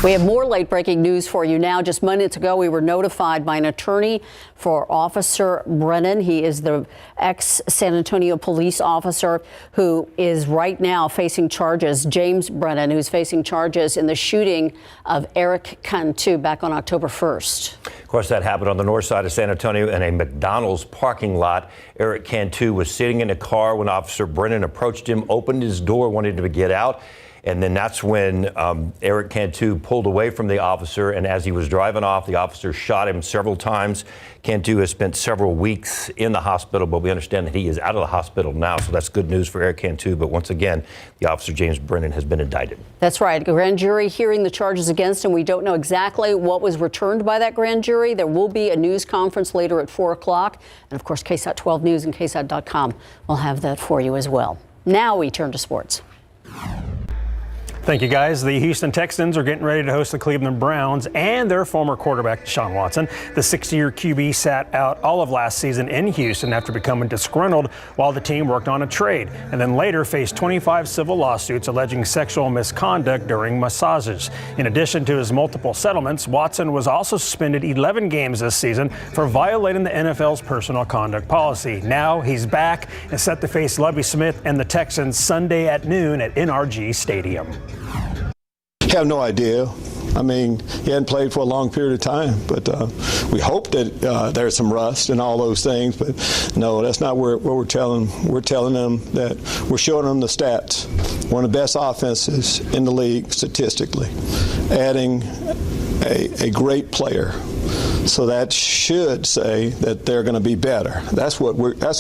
We have more late-breaking news for you now. Just minutes ago, we were notified by an attorney for Officer Brennan. He is the ex-San Antonio police officer who is right now facing charges. James Brennan, who's facing charges in the shooting of Eric Cantu back on October 1st. Of course, that happened on the north side of San Antonio in a McDonald's parking lot. Eric Cantu was sitting in a car when Officer Brennan approached him, opened his door, wanted him to get out. And then that's when Eric Cantu pulled away from the officer. And as he was driving off, the officer shot him several times. Cantu has spent several weeks in the hospital, but we understand that he is out of the hospital now. So that's good news for Eric Cantu. But once again, the officer, James Brennan, has been indicted. That's right. A grand jury hearing the charges against him. We don't know exactly what was returned by that grand jury. There will be a news conference later at 4 o'clock. And of course, KSAT 12 News and KSAT.com will have that for you as well. Now we turn to sports. Thank you, guys. The Houston Texans are getting ready to host the Cleveland Browns and their former quarterback, Deshaun Watson. The 60-year QB sat out all of last season in Houston after becoming disgruntled while the team worked on a trade, and then later faced 25 civil lawsuits alleging sexual misconduct during massages. In addition to his multiple settlements, Watson was also suspended 11 games this season for violating the NFL's personal conduct policy. Now he's back and set to face Lovie Smith and the Texans Sunday at noon at NRG Stadium. Have no idea. I mean, he hadn't played for a long period of time, but we hope that there's some rust and all those things. But no, that's not what we're telling. We're telling them that we're showing them the stats. One of the best offenses in the league statistically, adding a great player. So that should say that they're going to be better. That's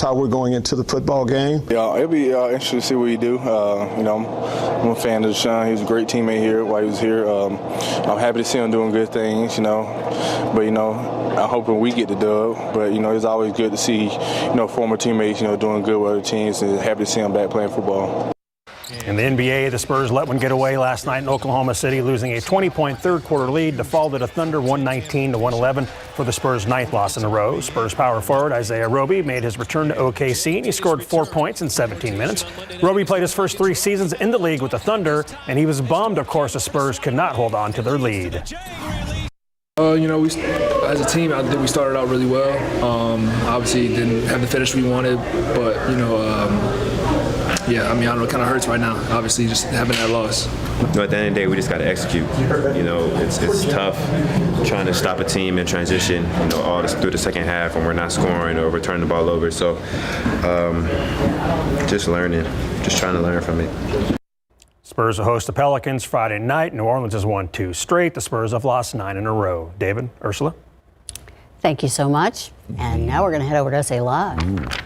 how we're going into the football game. Yeah, it'll be interesting to see what he do. I'm a fan of Deshaun. He was a great teammate here while he was here. I'm happy to see him doing good things, But, I'm hoping we get the dub. But, it's always good to see, former teammates, doing good with other teams, and happy to see him back playing football. In the NBA, the Spurs let one get away last night in Oklahoma City, losing a 20-point third-quarter lead to fall to the Thunder 119-111 for the Spurs' ninth loss in a row. Spurs power forward Isaiah Roby made his return to OKC, and he scored 4 points in 17 minutes. Roby played his first 3 seasons in the league with the Thunder, and he was bummed, of course, the Spurs could not hold on to their lead. We, as a team, I think we started out really well. Obviously, didn't have the finish we wanted, but, I don't know, it kind of hurts right now, obviously, just having that loss. At the end of the day, we just got to execute. It's tough trying to stop a team in transition, all this through the second half when we're not scoring or we're turning the ball over. So just learning, just trying to learn from it. Spurs will host the Pelicans Friday night. New Orleans has won 2 straight. The Spurs have lost 9 in a row. David, Ursula? Thank you so much. And now we're going to head over to SA Live.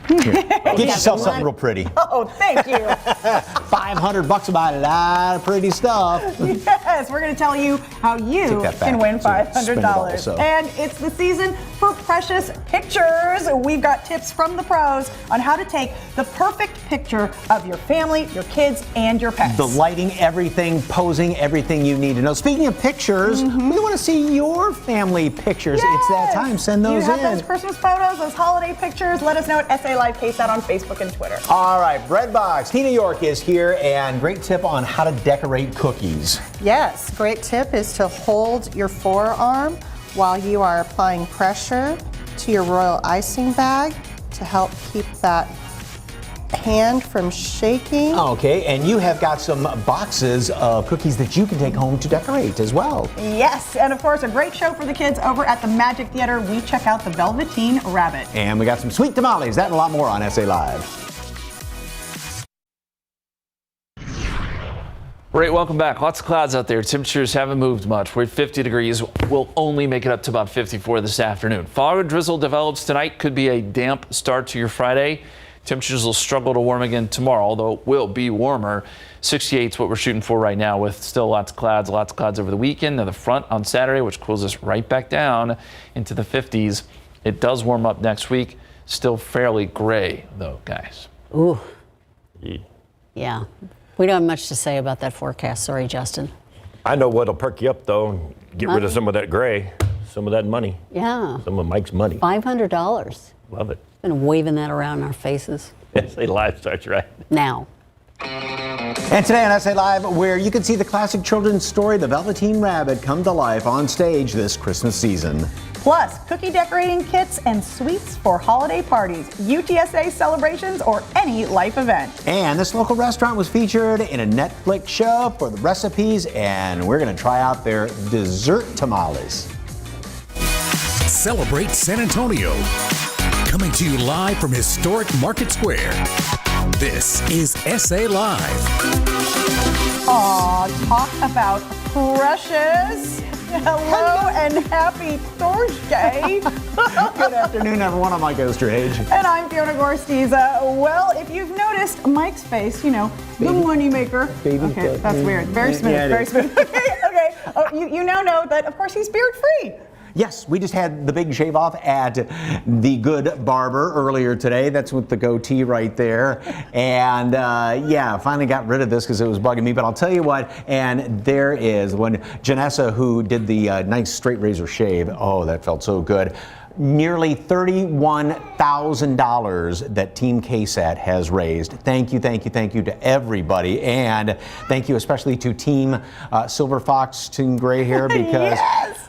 Get yourself something real pretty. Oh, thank you. $500 to buy a lot of pretty stuff. Yes, we're going to tell you how you can win $500. And it's the season for precious pictures. We've got tips from the pros on how to take the perfect picture of your family, your kids, and your pets. The lighting, everything, posing, everything you need to know. Speaking of pictures, we want to see your family pictures. Yes. It's that time. Send those you in. have those Christmas photos, those holiday pictures. Let us know at SA Live KSAT on Facebook and Twitter. All right, Breadbox. Tina York is here, and great tip on how to decorate cookies. Yes, great tip is to hold your forearm while you are applying pressure to your royal icing bag to help keep that hand from shaking. Okay, and you have got some boxes of cookies that you can take home to decorate as well. Yes, and of course, a great show for the kids over at the Magic Theater. We check out the Velveteen Rabbit. And we got some sweet tamales. That and a lot more on SA Live. Right, welcome back. Lots of clouds out there. Temperatures haven't moved much. We're at 50 degrees. We'll only make it up to about 54 this afternoon. Fog and drizzle develops tonight. Could be a damp start to your Friday. Temperatures will struggle to warm again tomorrow, although it will be warmer. 68 is what we're shooting for right now, with still lots of clouds over the weekend. Now the front on Saturday, which cools us right back down into the 50s. It does warm up next week. Still fairly gray, though, guys. Ooh. Yeah. We don't have much to say about that forecast. Sorry, Justin. I know what'll perk you up, though. Get rid of some of that gray, some of that money. Yeah. Some of Mike's money. $500. Love it. Been waving that around in our faces. SA Live starts right now. And today on SA Live, where you can see the classic children's story, The Velveteen Rabbit, come to life on stage this Christmas season. Plus, cookie decorating kits and sweets for holiday parties, UTSA celebrations, or any life event. And this local restaurant was featured in a Netflix show for the recipes, and we're going to try out their dessert tamales. Celebrate San Antonio. Coming to you live from historic Market Square. This is SA Live. Aw, talk about precious. Hello and happy Thursday. Good afternoon, everyone. I'm Mike Osterhage. And I'm Fiona Gorstiza. Well, if you've noticed Mike's face, you know, the money maker. Okay, that's weird. Very smooth. Yeah, very smooth. Okay. Oh, you now know that, of course, he's beard free. Yes, we just had the big shave off at The Good Barber earlier today. That's with the goatee right there. And yeah, finally got rid of this because it was bugging me. But I'll tell you what, and there is when Janessa, who did the nice straight razor shave, oh, that felt so good. Nearly $31,000 that Team KSAT has raised. Thank you to everybody. And thank you especially to Team Silver Fox, Team Gray Hair, because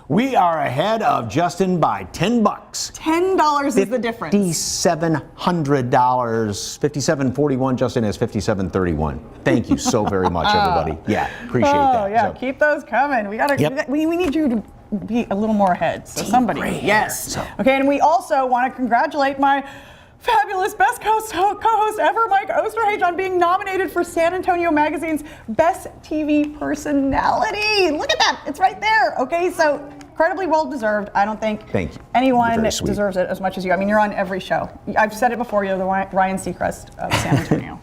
we are ahead of Justin by $10. $10 is the difference. $5,700. $57.41. Justin has $57.31. Thank you so very much, everybody. Yeah, appreciate that. Oh, yeah, keep those coming. We gotta. We need you to be a little more ahead. So somebody. Yes. Okay, and we also want to congratulate my fabulous best co-host ever, Mike Osterhage, on being nominated for San Antonio Magazine's Best TV Personality. Look at that. It's right there. Okay, so incredibly well deserved. I don't think anyone deserves it as much as you. I mean, you're on every show. I've said it before, you're the Ryan Seacrest of San Antonio.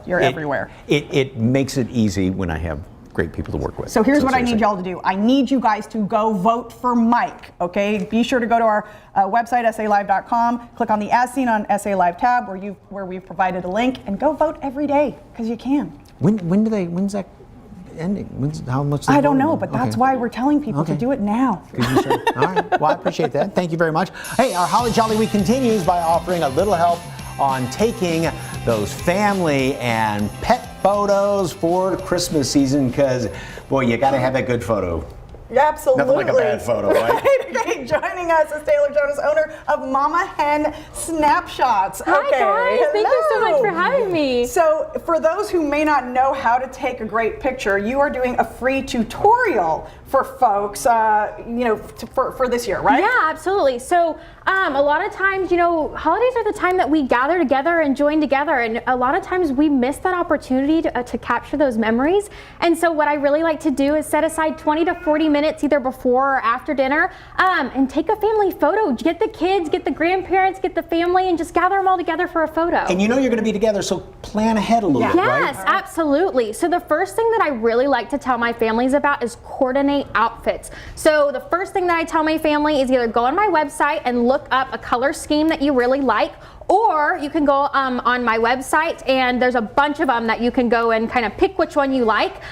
You're everywhere. It makes it easy when I have great people to work with. So here's what I need y'all to do. I need you guys to go vote for Mike, okay? Be sure to go to our website, salive.com, click on the As Seen on SA Live tab where we've provided a link, and go vote every day, because you can. When's that ending? How much? I don't know, but that's why we're telling people to do it now. Sure? All right, well, I appreciate that. Thank you very much. Hey, our Holly Jolly Week continues by offering a little help on taking those family and pet photos for Christmas season, because, boy, you got to have a good photo. Absolutely. Nothing like a bad photo, right? Okay, joining us is Taylor Jonas, owner of Mama Hen Snapshots. Hi, guys. Thank you so much for having me. So, for those who may not know how to take a great picture, you are doing a free tutorial for folks, for this year, right? Yeah, absolutely. So, a lot of times, holidays are the time that we gather together and join together, and a lot of times we miss that opportunity to capture those memories. And so what I really like to do is set aside 20 to 40 minutes either before or after dinner and take a family photo. Get the kids, get the grandparents, get the family, and just gather them all together for a photo. And you're going to be together, so plan ahead a little bit, right? Yes, absolutely. So the first thing that I really like to tell my families about is coordinate outfits. So the first thing that I tell my family is either go on my website and look up a color scheme that you really like, or you can go on my website, and there's a bunch of them that you can go and kind of pick which one you like.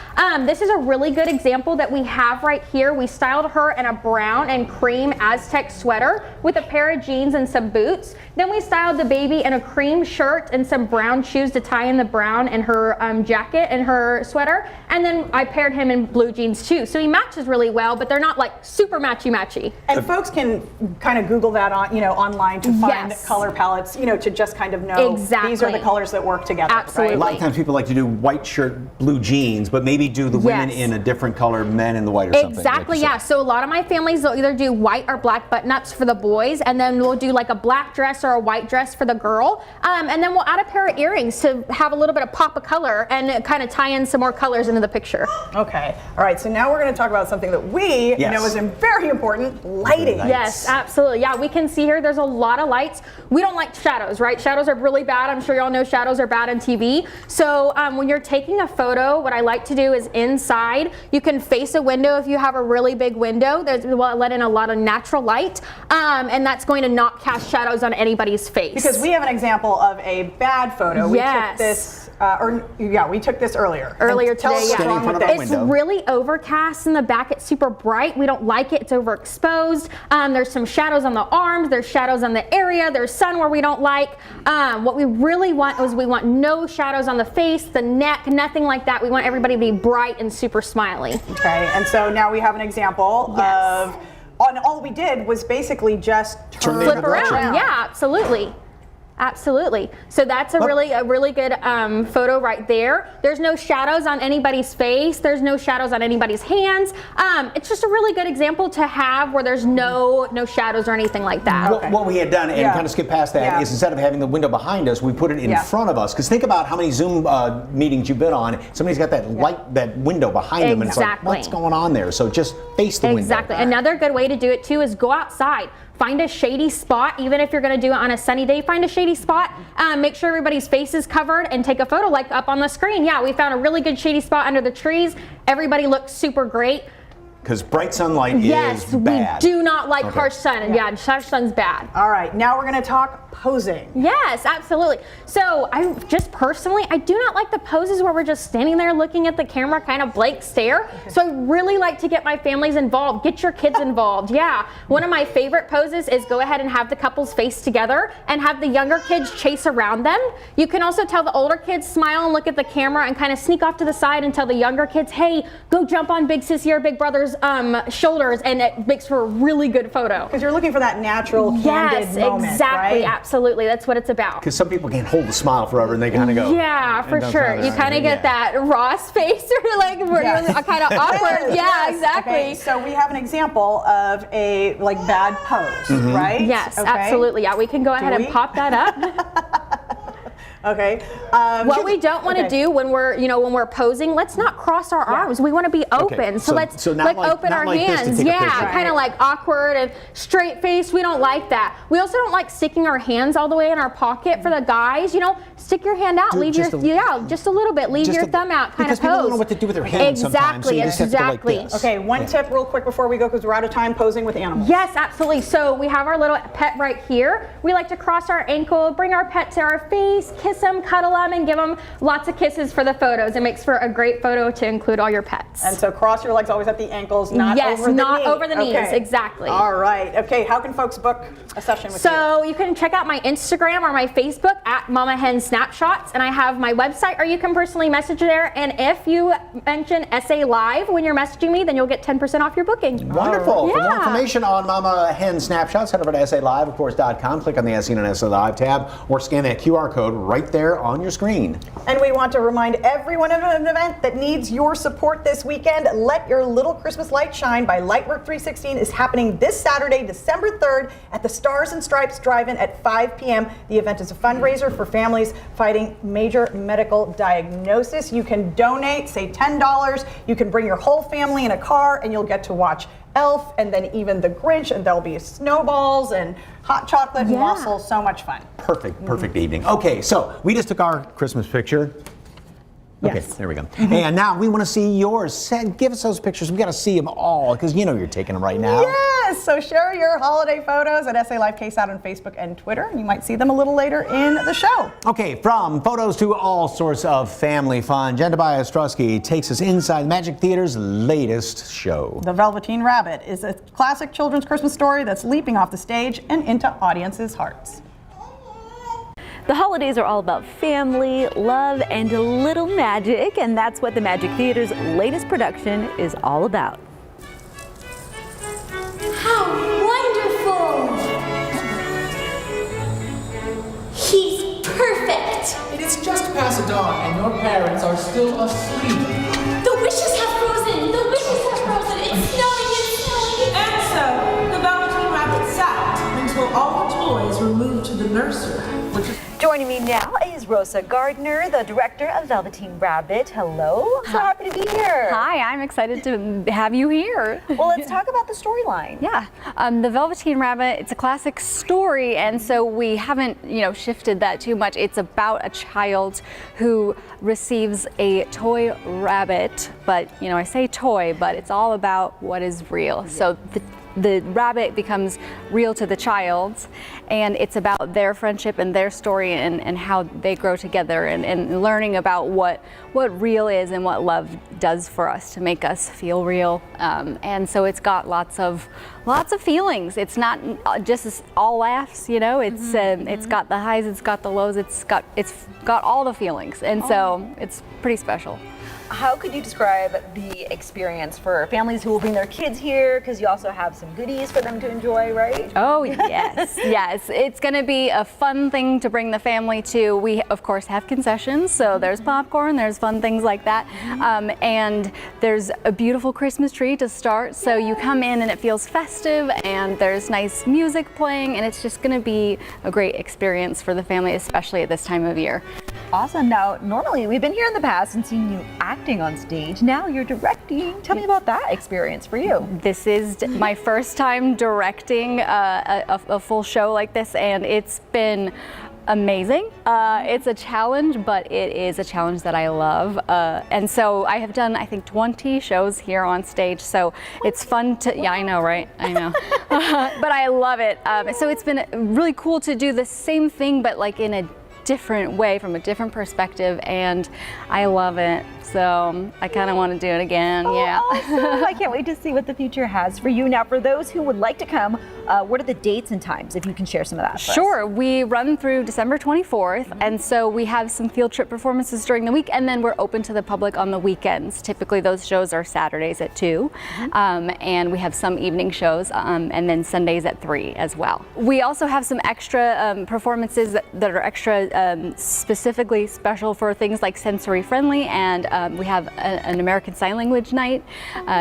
This is a really good example that we have right here. We styled her in a brown and cream Aztec sweater with a pair of jeans and some boots. Then we styled the baby in a cream shirt and some brown shoes to tie in the brown and her jacket and her sweater. And then I paired him in blue jeans too. So he matches really well, but they're not like super matchy-matchy. And folks can kind of Google that on, online to find color palettes, to just kind of know these are the colors that work together. Absolutely. Right? A lot of times people like to do white shirt, blue jeans, but maybe do the women in a different color, men in the white or something. Exactly, yeah. So a lot of my families will either do white or black button-ups for the boys, and then we'll do like a black dress or a white dress for the girl. And then we'll add a pair of earrings to have a little bit of pop of color and kind of tie in some more colors into the picture. Okay. All right. So now we're going to talk about something that we know is very important, lighting. Yes, absolutely. Yeah, we can see here there's a lot of lights. We don't like shadows, right? Shadows are really bad. I'm sure y'all know shadows are bad on TV. So when you're taking a photo, what I like to do is inside, you can face a window if you have a really big window. We'll let in a lot of natural light, and that's going to not cast shadows on any anybody's face. Because we have an example of a bad photo. Yes. We took this earlier. Earlier Tell us today, what's wrong with this. It's really overcast in the back. It's super bright. We don't like it. It's overexposed. There's some shadows on the arms. There's shadows on the area. There's sun where we don't like. What we really want is we want no shadows on the face, the neck, nothing like that. We want everybody to be bright and super smiley. Okay, and so now we have an example of, and all we did was basically just flip around. Yeah, absolutely. Absolutely. So that's a really good photo right there. There's no shadows on anybody's face. There's no shadows on anybody's hands. It's just a really good example to have where there's no shadows or anything like that. What we had done, and kind of skip past that, is instead of having the window behind us, we put it in front of us. Because think about how many Zoom meetings you've been on. Somebody's got that light, that window behind them, and it's like, what's going on there? So just face the window. Exactly. Another good way to do it too is go outside. Find a shady spot, even if you're going to do it on a sunny day, find a shady spot, make sure everybody's face is covered and take a photo like up on the screen. Yeah, we found a really good shady spot under the trees. Everybody looks super great. Because bright sunlight is bad. Yes, we do not like harsh sun. And harsh sun's bad. All right, now we're going to talk posing. Yes, absolutely. So I do not like the poses where we're just standing there looking at the camera, kind of blank stare. So I really like to get my families involved, get your kids involved. Yeah, one of my favorite poses is go ahead and have the couples face together and have the younger kids chase around them. You can also tell the older kids smile and look at the camera and kind of sneak off to the side and tell the younger kids, hey, go jump on Big Sissy or Big Brother's shoulders, and it makes for a really good photo. Because you're looking for that natural, candid moment, exactly, right? Absolutely. That's what it's about. Because some people can't hold the smile forever, and they kind of go. Yeah, for sure. You kind of get that Ross face, or like where you're kind of awkward. Yeah, exactly. Okay, so we have an example of a bad pose, right? Yes, absolutely. Yeah, we can go ahead and pop that up. Okay. What we don't want to do when we're posing, let's not cross our arms. We want to be open. So let's open our hands. Yeah, kind of like awkward and straight face. We don't like that. We also don't like sticking our hands all the way in our pocket for the guys. Stick your hand out. Leave just a little bit. Leave your thumb out. Kind of pose. Because people don't know what to do with their hands sometimes. So you just have to go like this. Okay. One tip, real quick, before we go, because we're out of time posing with animals. Yes, absolutely. So we have our little pet right here. We like to cross our ankle, bring our pet to our face, kiss them, cuddle them, and give them lots of kisses for the photos. It makes for a great photo to include all your pets. And so cross your legs always at the ankles, not over the knee. Yes, not over the knees, exactly. All right. Okay, how can folks book a session with you? So you can check out my Instagram or my Facebook at Mama Hen Snapshots, and I have my website, or you can personally message there. And if you mention SA Live when you're messaging me, then you'll get 10% off your booking. Wonderful. For more information on Mama Hen Snapshots, head over to SALive.com, click on the SEN and SA Live tab, or scan that QR code right there on your screen. And we want to remind everyone of an event that needs your support this weekend. Let Your Little Christmas Light Shine by Lightwork 316 is happening this Saturday, December 3rd at the Stars and Stripes Drive-In at 5 p.m. The event is a fundraiser for families fighting major medical diagnosis. You can donate, say $10. You can bring your whole family in a car, and you'll get to watch Elf and then even The Grinch, and there'll be snowballs and hot chocolate and waffles. So much fun. Perfect evening. Okay, so we just took our Christmas picture. Okay, there we go. And now we want to see yours. Give us those pictures. We got to see them all because you're taking them right now. Yes, so share your holiday photos at SA Live KSAT on Facebook and Twitter. You might see them a little later in the show. Okay, from photos to all sorts of family fun, Jen Tobias Strusky takes us inside the Magic Theater's latest show. The Velveteen Rabbit is a classic children's Christmas story that's leaping off the stage and into audiences' hearts. The holidays are all about family, love, and a little magic, and that's what the Magic Theater's latest production is all about. How wonderful! He's perfect! It is just past dawn, and your parents are still asleep. The wishes have frozen! The wishes have frozen! It's snowing! It's snowing! And so, the Velveteen Rabbit sat until all the toys were moved to the nursery, which is... Joining me now is Rosa Gardner, the director of Velveteen Rabbit. Hello, I'm so happy to be here. Hi, I'm excited to have you here. Well, let's talk about the storyline. Yeah, the Velveteen Rabbit, it's a classic story, and so we haven't, shifted that too much. It's about a child who receives a toy rabbit, but, I say toy, but it's all about what is real. So the rabbit becomes real to the child, and it's about their friendship and their story and how they grow together and learning about what real is and what love does for us to make us feel real. And so it's got lots of feelings. It's not just all laughs, you know. It's got the highs, it's got the lows, it's got all the feelings, and so it's pretty special. How could you describe the experience for families who will bring their kids here? Because you also have some goodies for them to enjoy, right? Oh, yes. Yes. It's going to be a fun thing to bring the family to. We, of course, have concessions. So there's popcorn, there's fun things like that. And there's a beautiful Christmas tree to start. So you come in and it feels festive, and there's nice music playing, and it's just going to be a great experience for the family, especially at this time of year. Awesome. Now, normally we've been here in the past and seen you acting on stage. Now you're directing. Tell me about that experience for you. This is my first time directing a full show like this, and it's been amazing. It's a challenge, but it is a challenge that I love. And so I have done, I think, 20 shows here on stage. So it's fun to, yeah, I know, right? I know. But I love it. So it's been really cool to do the same thing, but like in a different way, from a different perspective, and I love it. So I kind of want to do it again. Yeah. Awesome. I can't wait to see what the future has for you. Now, for those who would like to come, what are the dates and times, if you can share some of that for Sure. us? We run through December 24th, and so we have some field trip performances during the week, and then we're open to the public on the weekends. Typically those shows are Saturdays at 2, and we have some evening shows, and then Sundays at 3 as well. We also have some extra performances that are extra specifically special for things like sensory friendly, and we have an American Sign Language night,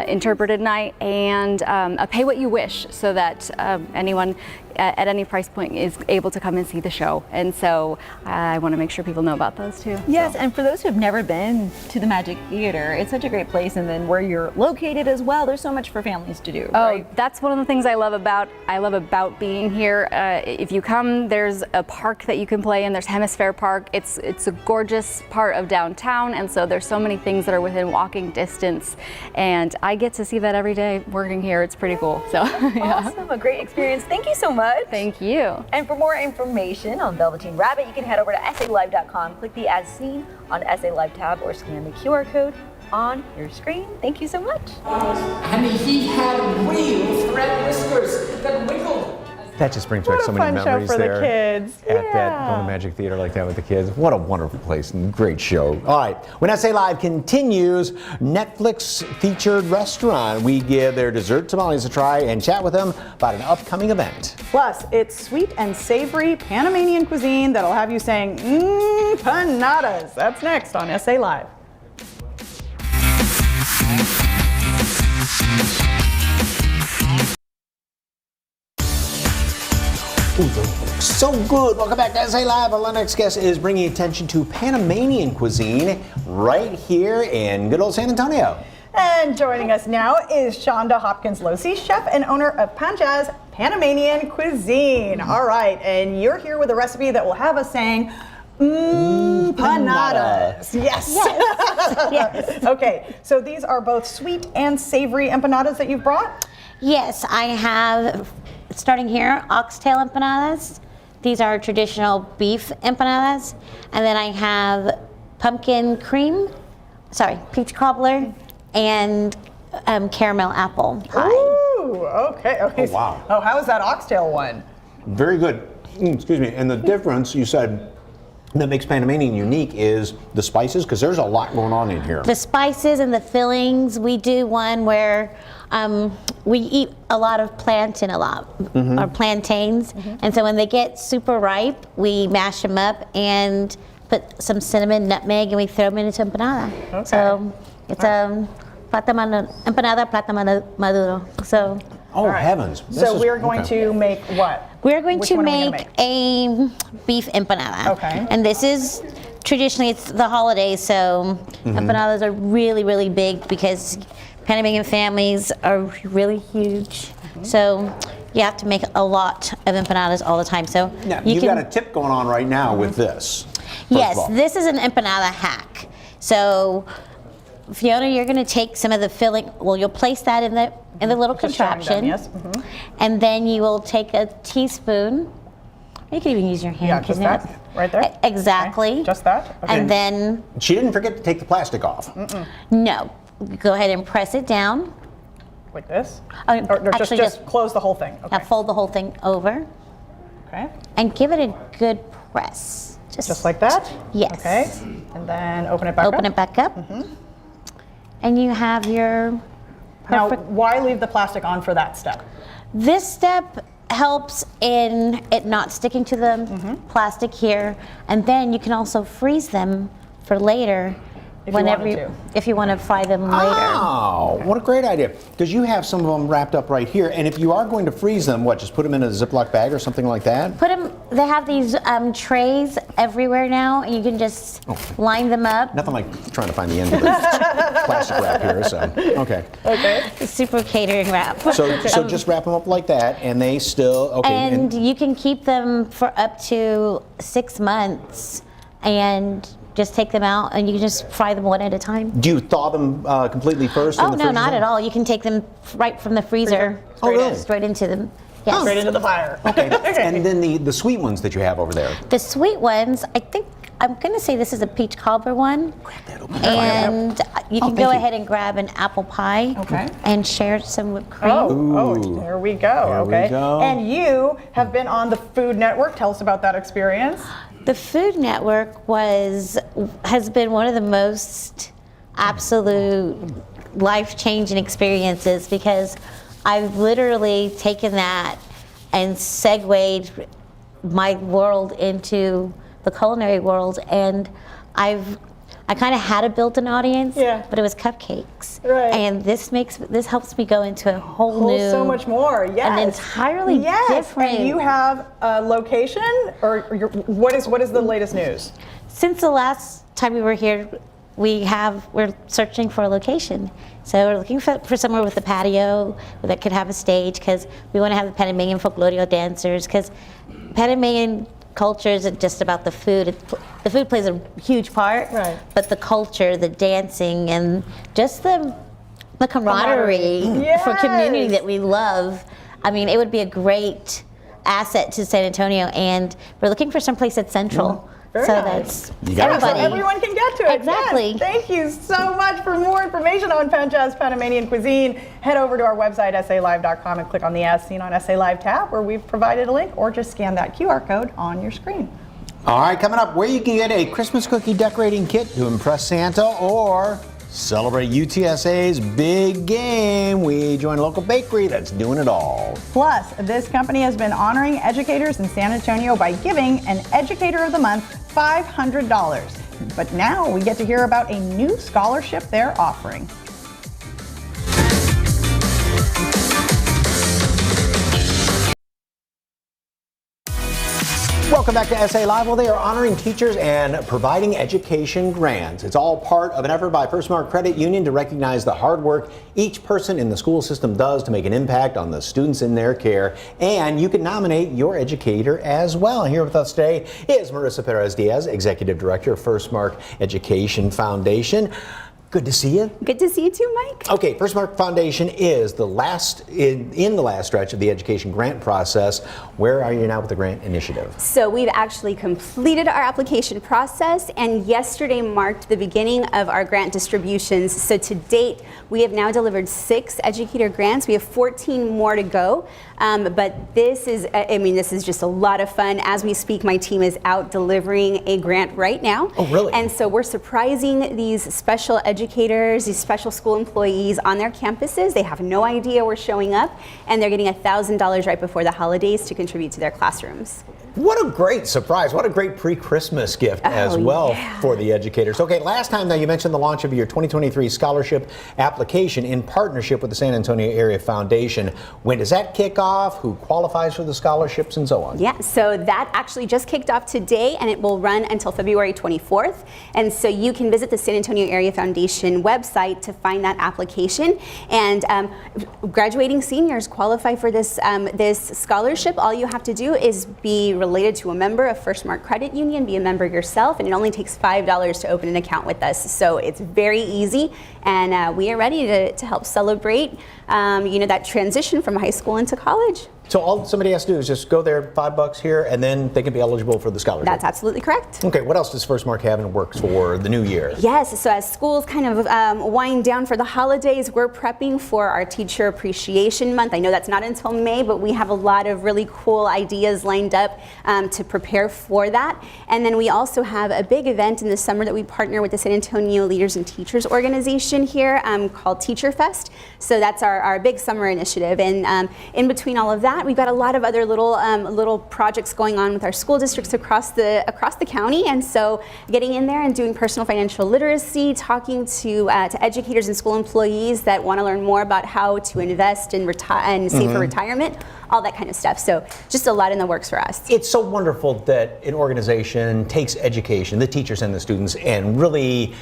interpreted night, and a pay what you wish, so that anyone at any price point is able to come and see the show. And so I want to make sure people know about those too. Yes, and for those who have never been to the Magic Theater, it's such a great place, and then where you're located as well, there's so much for families to do. Oh, right? That's one of the things I love about being here. If you come, there's a park that you can play in. There's Hemisphere Park. It's a gorgeous part of downtown, and so there's so many things that are within walking distance, and I get to see that every day working here. It's pretty cool. So yeah. Awesome, a great experience. Thank you so much. Thank you. And for more information on Velveteen Rabbit, you can head over to SALive.com, click the As Seen on SA Live tab, or scan the QR code on your screen. Thank you so much. And he had real thread whiskers that wiggled. That just brings back so many memories for there the kids. at that going to Magic Theater like that with the kids. What a wonderful place and great show. All right, when SA Live continues, Netflix featured restaurant. We give their dessert tamales a try and chat with them about an upcoming event. Plus, it's sweet and savory Panamanian cuisine that'll have you saying, panadas. That's next on SA Live. Ooh, those look so good. Welcome back to SA Live. Our next guest is bringing attention to Panamanian cuisine right here in good old San Antonio. And joining us now is Shonda Hopkins-Losi, chef and owner of Panjaz Panamanian Cuisine. All right, and you're here with a recipe that will have us saying, empanadas. Yes. Yes. Okay, so these are both sweet and savory empanadas that you've brought? Yes, I have, starting here, oxtail empanadas. These are traditional beef empanadas. And then I have peach cobbler, and caramel apple pie. Ooh, okay. Oh, wow. Oh, how is that oxtail one? Very good. Excuse me. And the difference, you said, that makes Panamanian unique is the spices, because there's a lot going on in here. The spices and the fillings. We do one where we eat a lot of plantain or plantains. And so when they get super ripe, we mash them up and put some cinnamon, nutmeg, and we throw them into empanada. Okay. So it's empanada plátano maduro. So. Oh, right. Heavens. So we're going to make what? We're going to make a beef empanada. Okay. And this is, traditionally it's the holidays, so empanadas are really, really big because Panamanian families are really huge. So you have to make a lot of empanadas all the time. So now, you've got a tip going on right now with this. Yes, this is an empanada hack. So Fiona, you're going to take some of the filling. Well, you'll place that in the little Just showing them, contraption. yes. And then you will take a teaspoon. You can even use your hand. Yeah, just that, right there. Exactly. Okay, just that. Okay. And then. She didn't forget to take the plastic off. No. Go ahead and press it down. Like this? Or Actually, just close the whole thing. Okay. Now fold the whole thing over. Okay. And give it a good press. Just like that? Yes. Okay. And then open it back up. Open it back up. And you have your perfect. Now, why leave the plastic on for that step? This step helps in it not sticking to the plastic here, and then you can also freeze them for later. If you want to fry them later. Oh, what a great idea. Because you have some of them wrapped up right here. And if you are going to freeze them, just put them in a Ziploc bag or something like that? They have these trays everywhere now, and you can just line them up. Nothing like trying to find the end of the plastic wrap here, so, okay. Okay. Super catering wrap. So just wrap them up like that, and they still, okay. And you can keep them for up to 6 months, and just take them out, and you can just fry them one at a time. Do you thaw them completely first? Oh, no, not at all. You can take them right from the freezer. Straight into them. Yes. Straight into the fire. Okay. And then the sweet ones that you have over there. The sweet ones, I think, I'm going to say this is a peach cobbler one. And you can go ahead and grab an apple pie and share some whipped cream. Oh, there we go. There we go. And you have been on the Food Network. Tell us about that experience. The Food Network has been one of the most absolute life-changing experiences, because I've literally taken that and segued my world into the culinary world, and I kind of had a built-in audience, but it was cupcakes. Right. And this helps me go into a whole new, so much more. Yes. an entirely different. And you have a location, or what is the latest news? Since the last time we were here, we're searching for a location. So we're looking for somewhere with a patio that could have a stage, because we want to have the Panamanian folklorial dancers, because Panamanian culture isn't just about the food. The food plays a huge part, but the culture, the dancing, and just the camaraderie for community that we love. I mean, it would be a great asset to San Antonio, and we're looking for someplace that's central. Very nice. That's everybody. So everyone can get to it. Exactly. Yes. Thank you so much. For more information on Panchaz Panamanian cuisine, head over to our website, salive.com, and click on the As Seen on SA Live tab, where we've provided a link, or just scan that QR code on your screen. All right, coming up, where you can get a Christmas cookie decorating kit to impress Santa or celebrate UTSA's big game. We join a local bakery that's doing it all. Plus, this company has been honoring educators in San Antonio by giving an Educator of the Month $500. But now we get to hear about a new scholarship they're offering. Welcome back to SA Live. Well, they are honoring teachers and providing education grants. It's all part of an effort by Firstmark Credit Union to recognize the hard work each person in the school system does to make an impact on the students in their care. And you can nominate your educator as well. Here with us today is Marissa Perez-Diaz, Executive Director of Firstmark Education Foundation. Good to see you. Good to see you too, Mike. Okay, Firstmark Foundation is the last in the last stretch of the education grant process. Where are you now with the grant initiative? So we've actually completed our application process, and yesterday marked the beginning of our grant distributions. So to date, we have now delivered 6 educator grants. We have 14 more to go. But this is just a lot of fun. As we speak, my team is out delivering a grant right now. Oh, really? And so we're surprising these special educators, these special school employees on their campuses. They have no idea we're showing up, and they're getting $1,000 right before the holidays to contribute to their classrooms. What a great surprise. What a great pre-Christmas gift as well for the educators. Okay, last time now you mentioned the launch of your 2023 scholarship application in partnership with the San Antonio Area Foundation. When does that kick off? Who qualifies for the scholarships and so on? Yeah, so that actually just kicked off today, and it will run until February 24th. And so you can visit the San Antonio Area Foundation website to find that application. And graduating seniors qualify for this, this scholarship. All you have to do is be related to a member of First Mark Credit Union, be a member yourself, and it only takes $5 to open an account with us. So it's very easy, and we are ready to help celebrate, that transition from high school into college. So all somebody has to do is just go there, $5 here, and then they can be eligible for the scholarship. That's absolutely correct. Okay, what else does First Mark have in the works for the new year? Yes, so as schools kind of wind down for the holidays, we're prepping for our Teacher Appreciation Month. I know that's not until May, but we have a lot of really cool ideas lined up to prepare for that. And then we also have a big event in the summer that we partner with the San Antonio Leaders and Teachers organization here called Teacher Fest. So that's our big summer initiative. And in between all of that, we've got a lot of other little projects going on with our school districts across the county, and so getting in there and doing personal financial literacy, talking to educators and school employees that want to learn more about how to invest and save for retirement, all that kind of stuff. So just a lot in the works for us. It's so wonderful that an organization takes education, the teachers and the students, and really,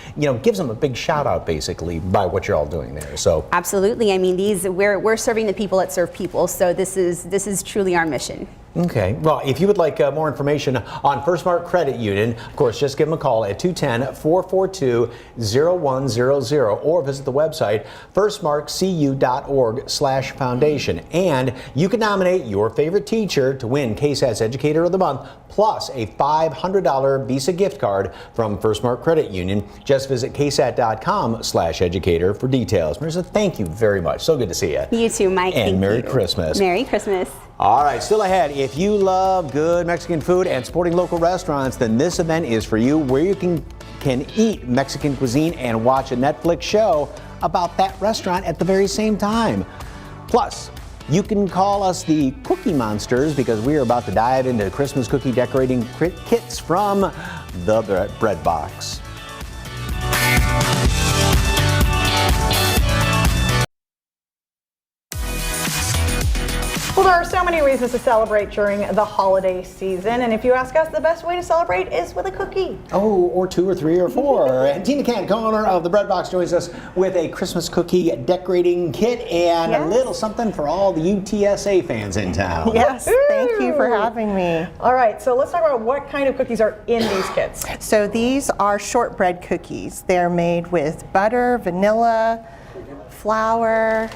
gives them a big shout out basically by what you're all doing there. So absolutely. I mean, we're serving the people that serve people. So this is truly our mission. Okay. Well, if you would like more information on First Mark Credit Union, of course, just give them a call at 210-442-0100 or visit the website firstmarkcu.org/foundation. And you can nominate your favorite teacher to win KSAT's Educator of the Month, plus a $500 Visa gift card from First Mark Credit Union. Just visit ksat.com/educator for details. Marissa, thank you very much. So good to see you. You too, Mike. And Merry Christmas. Merry Christmas. All right, still ahead. If you love good Mexican food and supporting local restaurants, then this event is for you, where you can eat Mexican cuisine and watch a Netflix show about that restaurant at the very same time. Plus, you can call us the Cookie Monsters, because we are about to dive into Christmas cookie decorating kits from the Bread Box. Well, there are so many reasons to celebrate during the holiday season, and if you ask us, the best way to celebrate is with a cookie. Oh, or 2 or 3 or 4. And Tina Kent, co-owner of the Bread Box, joins us with a Christmas cookie decorating kit and a little something for all the UTSA fans in town. Yes, thank you for having me. All right, so let's talk about what kind of cookies are in these kits. So these are shortbread cookies. They're made with butter, vanilla, flour.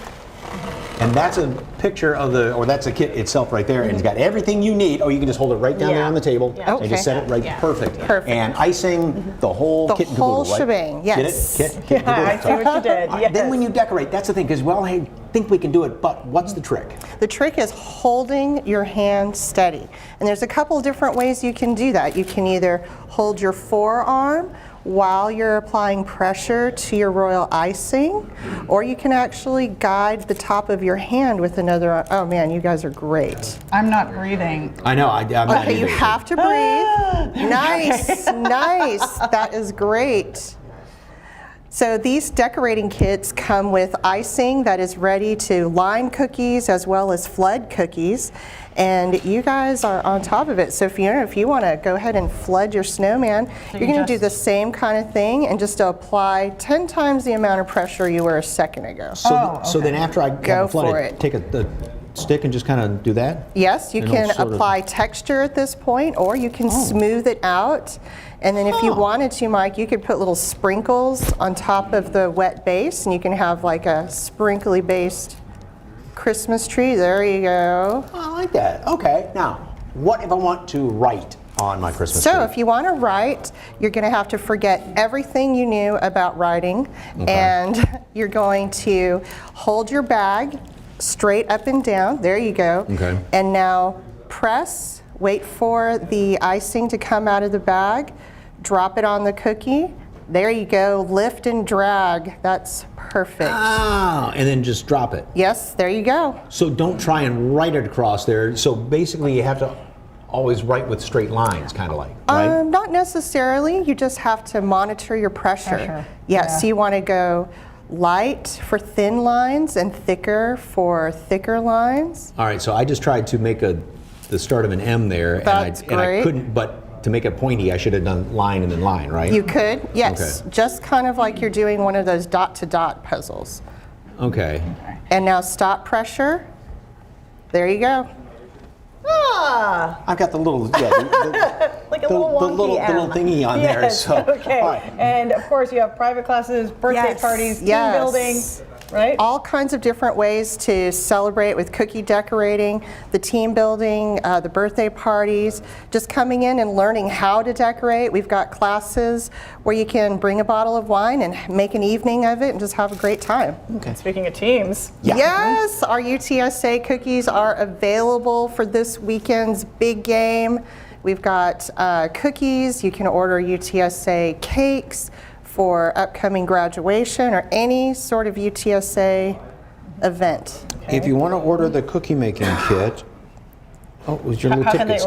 And that's a picture of that's the kit itself right there, and it's got everything you need. Oh, you can just hold it right down there on the table and just set it right. Perfect. And icing, the whole kit and caboodle, right? Shebang, yes. Get it? Kit, I see what you did. Yes. Then when you decorate, that's the thing, because I think we can do it, but what's the trick? The trick is holding your hand steady. And there's a couple different ways you can do that. You can either hold your forearm while you're applying pressure to your royal icing, or you can actually guide the top of your hand with another arm. Oh man, you guys are great. I'm not breathing. I know, I'm not Okay, you have to breathe. Nice, nice, that is great. So these decorating kits come with icing that is ready to line cookies as well as flood cookies. And you guys are on top of it. So if you want to go ahead and flood your snowman, you're going to do the same kind of thing and just apply 10 times the amount of pressure you were a second ago. So then after I go flood for it, take the stick and just kind of do that? Yes, you can apply texture at this point, or you can smooth it out. And then if you wanted to, Mike, you could put little sprinkles on top of the wet base, and you can have like a sprinkly based Christmas tree. There you go. I like that. Okay, now, what if I want to write on my Christmas tree? So if you want to write, you're going to have to forget everything you knew about writing, and you're going to hold your bag straight up and down. There you go. Okay. And now press, wait for the icing to come out of the bag, drop it on the cookie. There you go, lift and drag. That's perfect. Ah, and then just drop it. Yes, there you go. So don't try and write it across there. So basically you have to always write with straight lines, kind of like, right? Not necessarily. You just have to monitor your pressure. Yes, so you want to go light for thin lines and thicker for thicker lines. All right, so I just tried to make the start of an M there, and I couldn't, but to make it pointy, I should have done line and then line, right? You could, yes. Okay. Just kind of like you're doing one of those dot-to-dot puzzles. Okay. And now stop pressure. There you go. Ah. I've got the little, like a little wonky M. little thingy on there. Yes, So, okay. all right. And of course, you have private classes, birthday parties, team building. Right? All kinds of different ways to celebrate with cookie decorating, the team building, the birthday parties, just coming in and learning how to decorate. We've got classes where you can bring a bottle of wine and make an evening of it and just have a great time. Okay. Speaking of teams. Yes, our UTSA cookies are available for this weekend's big game. We've got cookies. You can order UTSA cakes for upcoming graduation or any sort of UTSA event. If you want to order the cookie making kit, was your little tickets?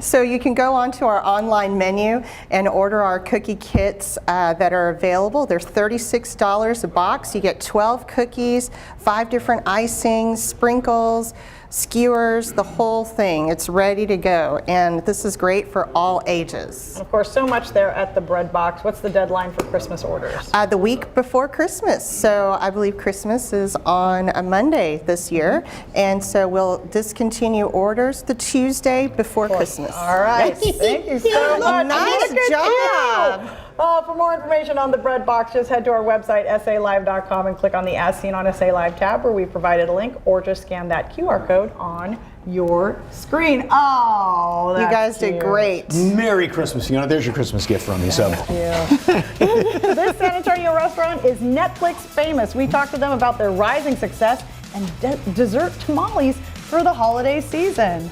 So you can go onto our online menu and order our cookie kits that are available. They're $36 a box. You get 12 cookies, 5 different icings, sprinkles, skewers, the whole thing. It's ready to go, and this is great for all ages. And of course, so much there at the bread box. What's the deadline for Christmas orders? The week before Christmas. So I believe Christmas is on a Monday this year, and so we'll discontinue orders the Tuesday before Christmas. All right. Thank you so much. Nice job. For more information on the bread box, just head to our website, salive.com, and click on the As Seen on SA Live tab, where we provided a link, or just scan that QR code on your screen. Oh, that's you guys did cute. great. Merry Christmas. There's your Christmas gift from me. So. This San Antonio restaurant is Netflix famous. We talked to them about their rising success and dessert tamales for the holiday season.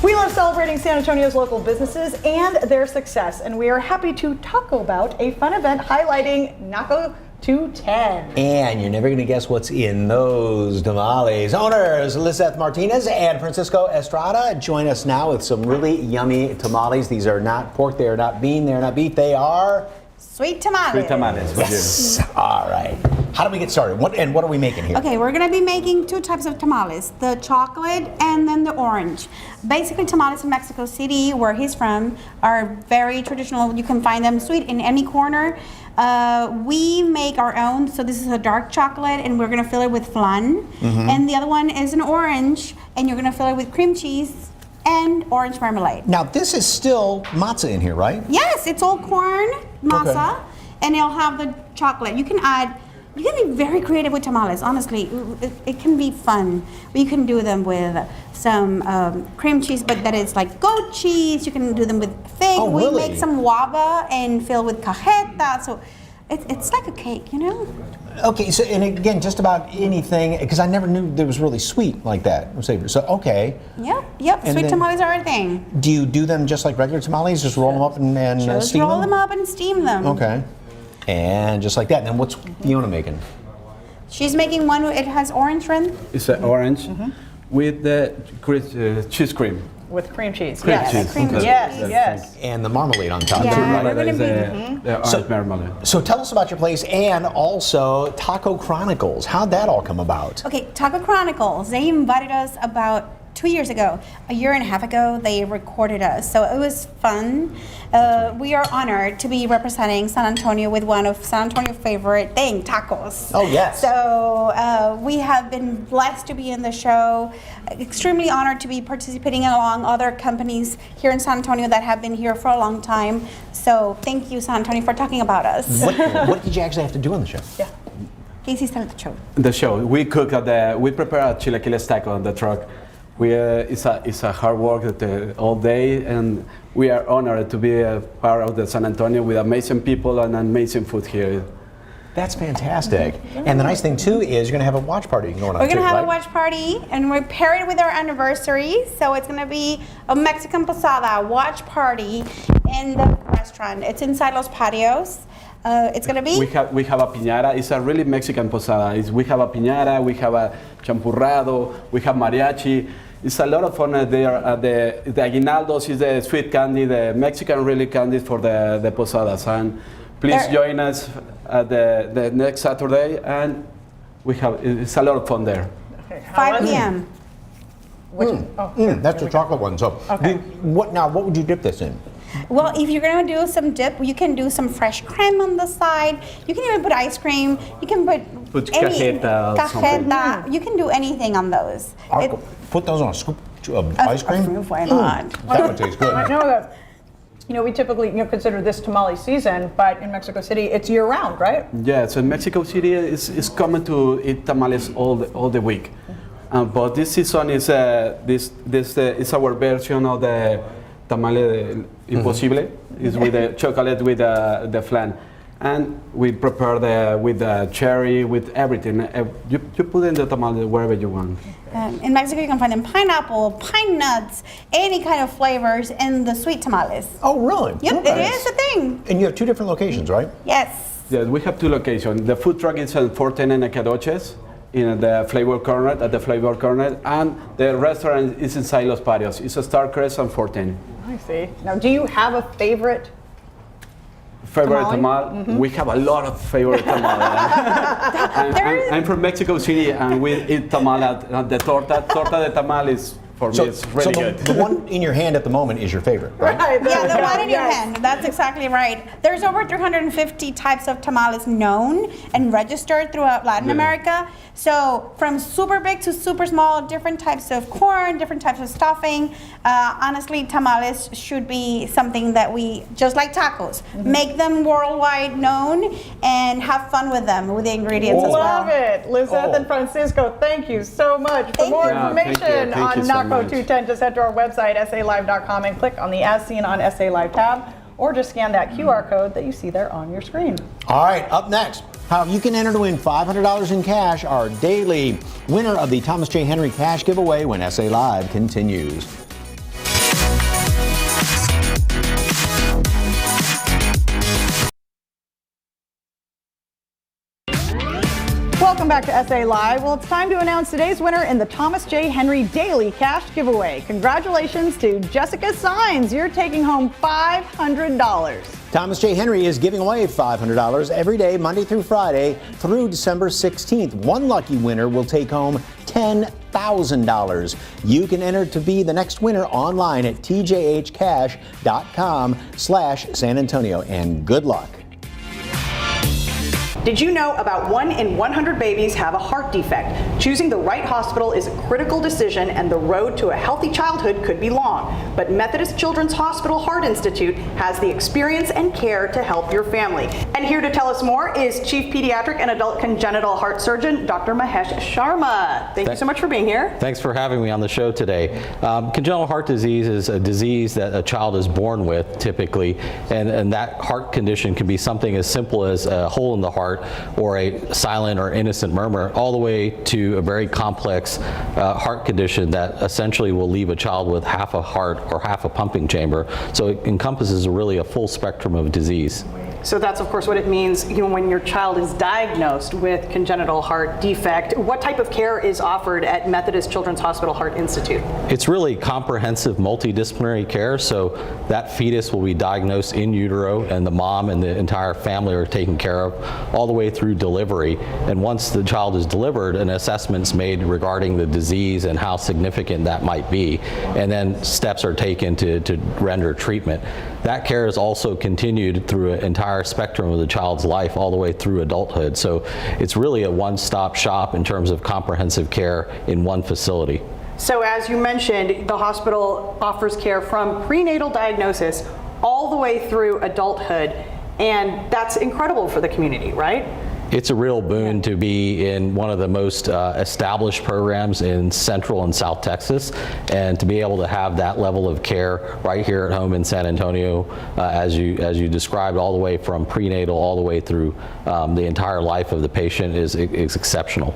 We love celebrating San Antonio's local businesses and their success, and we are happy to talk about a fun event highlighting Naco 210. And you're never going to guess what's in those tamales. Owners Lizeth Martinez and Francisco Estrada join us now with some really yummy tamales. These are not pork, they are not bean, they are not beef, they are Sweet tamales. sweet tamales. Yes. All right. How do we get started? What are we making here? Okay, we're gonna be making 2 types of tamales, the chocolate and then the orange. Basically, tamales in Mexico City, where he's from, are very traditional. You can find them sweet in any corner. We make our own, so this is a dark chocolate, and we're gonna fill it with flan. And the other one is an orange, and you're gonna fill it with cream cheese and orange marmalade. Now, this is still matzah in here, right? Yes, it's all corn, masa, and it'll have the chocolate. You can be very creative with tamales, honestly. It can be fun. You can do them with some cream cheese, but that is like goat cheese. You can do them with fig. Oh, really? We make some waba and fill with cajeta. So it's like a cake, Okay, so, and again, just about anything, because I never knew there was really sweet like that. So, okay. Yep. And Sweet then- tamales are a thing. Do you do them just like regular tamales? Just roll them up and Just steam roll them? them up and steam them. Okay. And just like that. And then what's Fiona making? She's making one. It has orange rim. It's orange with the cheese cream. With cream cheese. Cream Yes. cheese. Cream Okay. cheese. Yes. And the marmalade on top. Yeah, too, we're right? gonna be. The orange marmalade. So tell us about your place and also Taco Chronicles. How'd that all come about? Okay, Taco Chronicles. They invited us about 2 years ago. A year and a half ago, they recorded us. So it was fun. We are honored to be representing San Antonio with one of San Antonio's favorite thing, tacos. Oh, yes. So we have been blessed to be in the show. Extremely honored to be participating along other companies here in San Antonio that have been here for a long time. So thank you, San Antonio, for talking about us. What did you actually have to do on the show? Yeah. Casey started the show. The show. We cook we prepare a chilaquiles taco on the truck. It's a hard work all day, and we are honored to be a part of the San Antonio with amazing people and amazing food here. That's fantastic. And the nice thing too is you're going to have a watch party going on We're going too, to have right? a watch party, and we're paired with our anniversary. So it's going to be a Mexican posada watch party in the restaurant. It's inside Los Patios. It's going to be. We have a piñata. It's a really Mexican posada. We have a piñata. We have a champurrado. We have mariachi. It's a lot of fun there. The aguinaldos is the sweet candy, the Mexican really candy for the posadas. And please join us at the next Saturday, and it's a lot of fun there. 5 p.m. That's the chocolate one. So, what would you dip this in? Well, if you're gonna do some dip, you can do some fresh crème on the side. You can even put ice cream. You can put any cajeta. You can do anything on those. Put those on a scoop of ice cream? Why not? That would taste good. I know that. We typically consider this tamale season, but in Mexico City it's year round, right? Yeah, so in Mexico City is common to eat tamales all the week, but this season is this is our version of the tamale imposible. Is with the chocolate with the flan, and we prepare with the cherry, with everything. You put in the tamale wherever you want. In Mexico, you can find them pineapple, pine nuts, any kind of flavors in the sweet tamales. Oh, really? Yep, it is a thing. And you have 2 different locations, right? Yes. Yes, we have 2 locations. The food truck is at 410 and Nacogdoches, in the Flavor Corner, and the restaurant is inside Los Patios. It's a Starcrest and 410. I see. Now, do you have a favorite tamale? We have a lot of favorite tamale. I'm from Mexico City, and we eat tamale at the torta de tamal is, for me, it's really good. The one in your hand at the moment is your favorite, right? Yeah, the one in your hand. That's exactly right. There's over 350 types of tamales known and registered throughout Latin America. So from super big to super small, different types of corn, different types of stuffing. Honestly, tamales should be something that we, just like tacos, make them worldwide known and have fun with them, with the ingredients as well. Love it. Lizeth and Francisco, thank you so much. For more information on NACO 210, just head to our website, salive.com, and click on the As Seen on SA Live tab, or just scan that QR code that you see there on your screen. All right, up next, how you can enter to win $500 in cash, our daily winner of the Thomas J. Henry Cash Giveaway when SA Live continues. Welcome back to SA Live. Well, it's time to announce today's winner in the Thomas J. Henry Daily Cash Giveaway. Congratulations to Jessica Sines. You're taking home $500. Thomas J. Henry is giving away $500 every day, Monday through Friday, through December 16th. One lucky winner will take home $10,000. You can enter to be the next winner online at tjhcash.com/San Antonio, and good luck. Did you know about 1 in 100 babies have a heart defect? Choosing the right hospital is a critical decision, and the road to a healthy childhood could be long. But Methodist Children's Hospital Heart Institute has the experience and care to help your family. And here to tell us more is Chief Pediatric and Adult Congenital Heart Surgeon, Dr. Mahesh Sharma. Thank you so much for being here. Thanks for having me on the show today. Congenital heart disease is a disease that a child is born with, typically, and that heart condition can be something as simple as a hole in the heart, or a silent or innocent murmur, all the way to a very complex heart condition that essentially will leave a child with half a heart or half a pumping chamber. So it encompasses really a full spectrum of disease. So that's of course what it means, when your child is diagnosed with congenital heart defect. What type of care is offered at Methodist Children's Hospital Heart Institute? It's really comprehensive multidisciplinary care, so that fetus will be diagnosed in utero, and the mom and the entire family are taken care of all the way through delivery. And once the child is delivered, an assessment's made regarding the disease and how significant that might be, and then steps are taken to render treatment. That care is also continued through an entire spectrum of the child's life all the way through adulthood. So it's really a one-stop shop in terms of comprehensive care in one facility. So as you mentioned, the hospital offers care from prenatal diagnosis all the way through adulthood, and that's incredible for the community, right? It's a real boon to be in one of the most established programs in Central and South Texas, and to be able to have that level of care right here at home in San Antonio, as you described, all the way from prenatal all the way through the entire life of the patient is exceptional.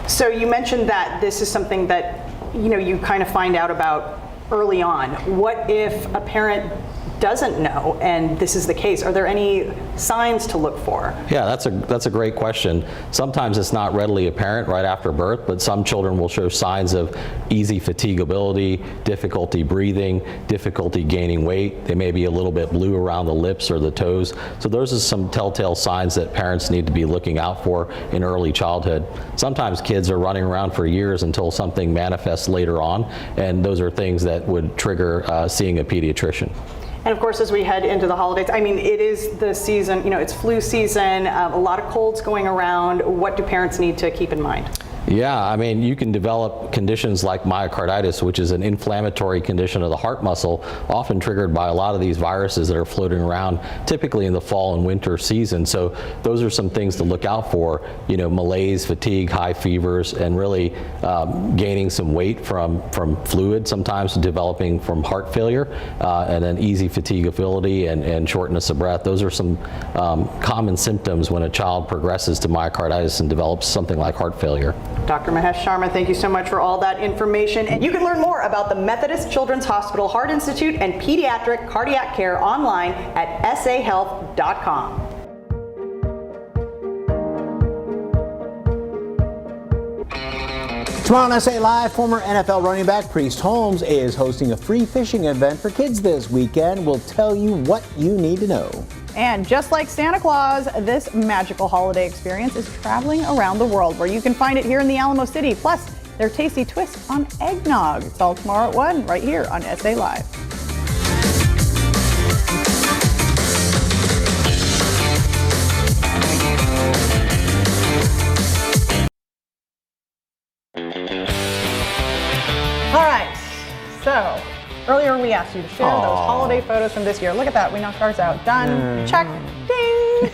So you mentioned that this is something that you kind of find out about early on. What if a parent doesn't know and this is the case, are there any signs to look for? Yeah, that's a great question. Sometimes it's not readily apparent right after birth, but some children will show signs of easy fatigability, difficulty breathing, difficulty gaining weight. They may be a little bit blue around the lips or the toes. So those are some telltale signs that parents need to be looking out for in early childhood. Sometimes kids are running around for years until something manifests later on, and those are things that would trigger seeing a pediatrician. And of course, as we head into the holidays, I mean, it is the season, it's flu season, a lot of colds going around. What do parents need to keep in mind? Yeah, I mean, you can develop conditions like myocarditis, which is an inflammatory condition of the heart muscle, often triggered by a lot of these viruses that are floating around, typically in the fall and winter season. So those are some things to look out for, malaise, fatigue, high fevers, and really gaining some weight from fluid, sometimes developing from heart failure, and then easy fatigability and shortness of breath. Those are some common symptoms when a child progresses to myocarditis and develops something like heart failure. Dr. Mahesh Sharma, thank you so much for all that information. And you can learn more about the Methodist Children's Hospital Heart Institute and Pediatric Cardiac Care online at sahealth.com. Tomorrow on SA Live, former NFL running back Priest Holmes is hosting a free fishing event for kids this weekend. We'll tell you what you need to know. And just like Santa Claus, this magical holiday experience is traveling around the world, where you can find it here in the Alamo City, plus their tasty twist on eggnog. It's all tomorrow at 1 right here on SA Live. All right, so earlier we asked you to share those holiday photos from this year. Look at that, we knocked ours out. Done, check, ding.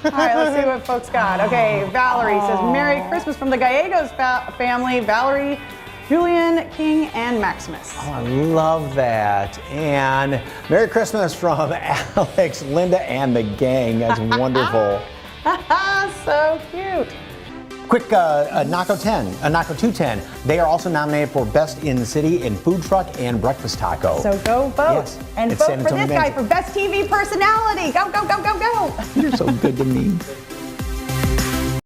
All right, let's see what folks got. Okay, Valerie says, Merry Christmas from the Gallegos family. Valerie, Julian, King, and Maximus. Oh, I love that. And Merry Christmas from Alex, Linda, and the gang. That's wonderful. So cute. Quick, Naco 210. They are also nominated for Best in the City in Food Truck and Breakfast Taco. So go vote. Yes, and it's vote San for this Antonio guy Magic. for Best TV Personality. Go, go, go, go, go. You're so good to me.